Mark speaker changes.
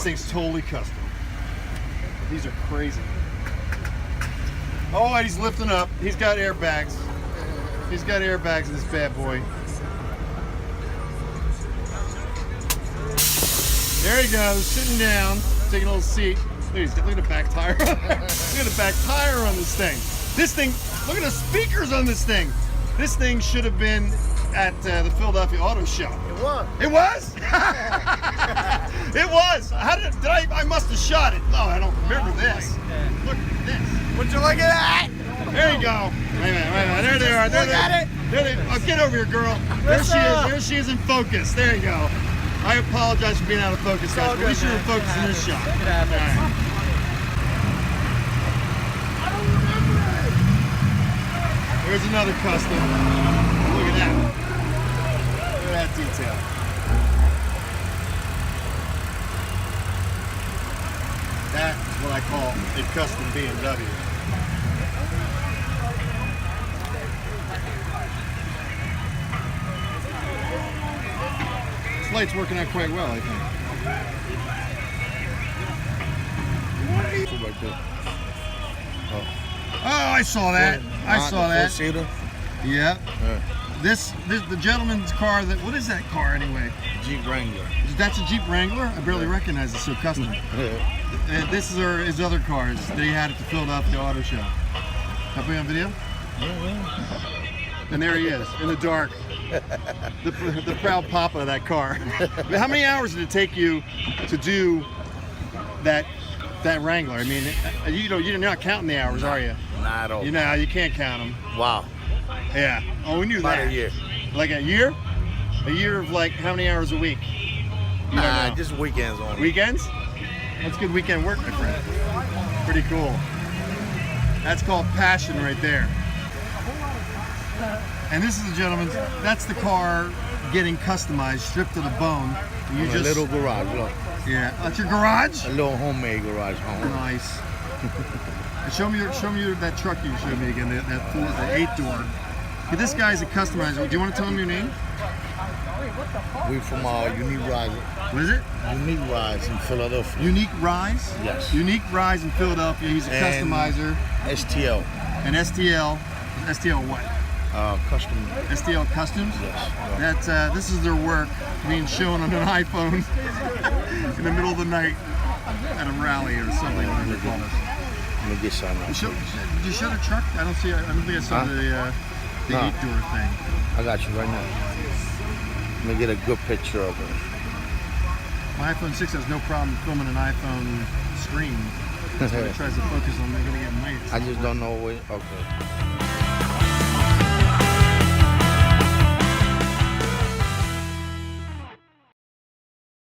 Speaker 1: thing's totally custom. These are crazy. Oh, and he's lifting up. He's got airbags. He's got airbags in this bad boy. There he goes, sitting down, taking a little seat. Look at the back tire. Look at the back tire on this thing. This thing, look at the speakers on this thing. This thing should have been at the Philadelphia Auto Show.
Speaker 2: It was.
Speaker 1: It was? It was. How did I must have shot it. No, I don't remember this. Look at this.
Speaker 2: Would you look at that?
Speaker 1: There you go. Wait a minute. There they are.
Speaker 2: Look at it.
Speaker 1: There they are. Oh, get over here, girl. There she is. There she is in focus. There you go. I apologize for being out of focus, guys, but we should have focused in this shot. All right. Here's another custom. Look at that. Look at that detail. That is what I call a custom BMW. This light's working out quite well, I think. Oh, I saw that. I saw that. Yeah. The gentleman's car. What is that car anyway?
Speaker 2: Jeep Wrangler.
Speaker 1: That's a Jeep Wrangler? I barely recognize it. So custom. And this is his other cars that he had at the Philadelphia Auto Show. Can I put you on video? Yeah. And there he is in the dark. The proud papa of that car. How many hours did it take you to do that Wrangler? I mean, you're not counting the hours, are you?
Speaker 2: Not at all.
Speaker 1: You can't count them.
Speaker 2: Wow.
Speaker 1: Yeah. Oh, we knew that.
Speaker 2: About a year.
Speaker 1: Like a year? A year of like how many hours a week?
Speaker 2: Nah, just weekends only.
Speaker 1: Weekends? That's good weekend work, my friend. Pretty cool. That's called passion right there. And this is the gentleman's. That's the car getting customized, stripped to the bone. You
Speaker 2: a little garage, look.
Speaker 1: Yeah, that's your garage.
Speaker 2: A little homemade garage home.
Speaker 1: Nice. And show me that truck you showed me again. That 8-door. Okay, this guy's a customizer. Do you want to tell him your name?
Speaker 2: We from Unique Rise.
Speaker 1: What is it?
Speaker 2: Unique Rise in Philadelphia.
Speaker 1: Unique Rise?
Speaker 2: Yes.
Speaker 1: Unique Rise in Philadelphia. He's a customizer.
Speaker 2: STL.
Speaker 1: And STL. STL what?
Speaker 2: Custom.
Speaker 1: STL Customs?
Speaker 2: Yes.
Speaker 1: That's this is their work being shown on an iPhone in the middle of the night at a rally or something. Whatever they call it.
Speaker 2: Let me get some.
Speaker 1: Did you show the truck? I don't think I saw the 8-door thing.
Speaker 2: I got you right now. Let me get a good picture of it.
Speaker 1: My iPhone 6 has no problem filming an iPhone screen. That's when it tries to focus on. They're gonna get mites.
Speaker 2: I just don't know where. Okay.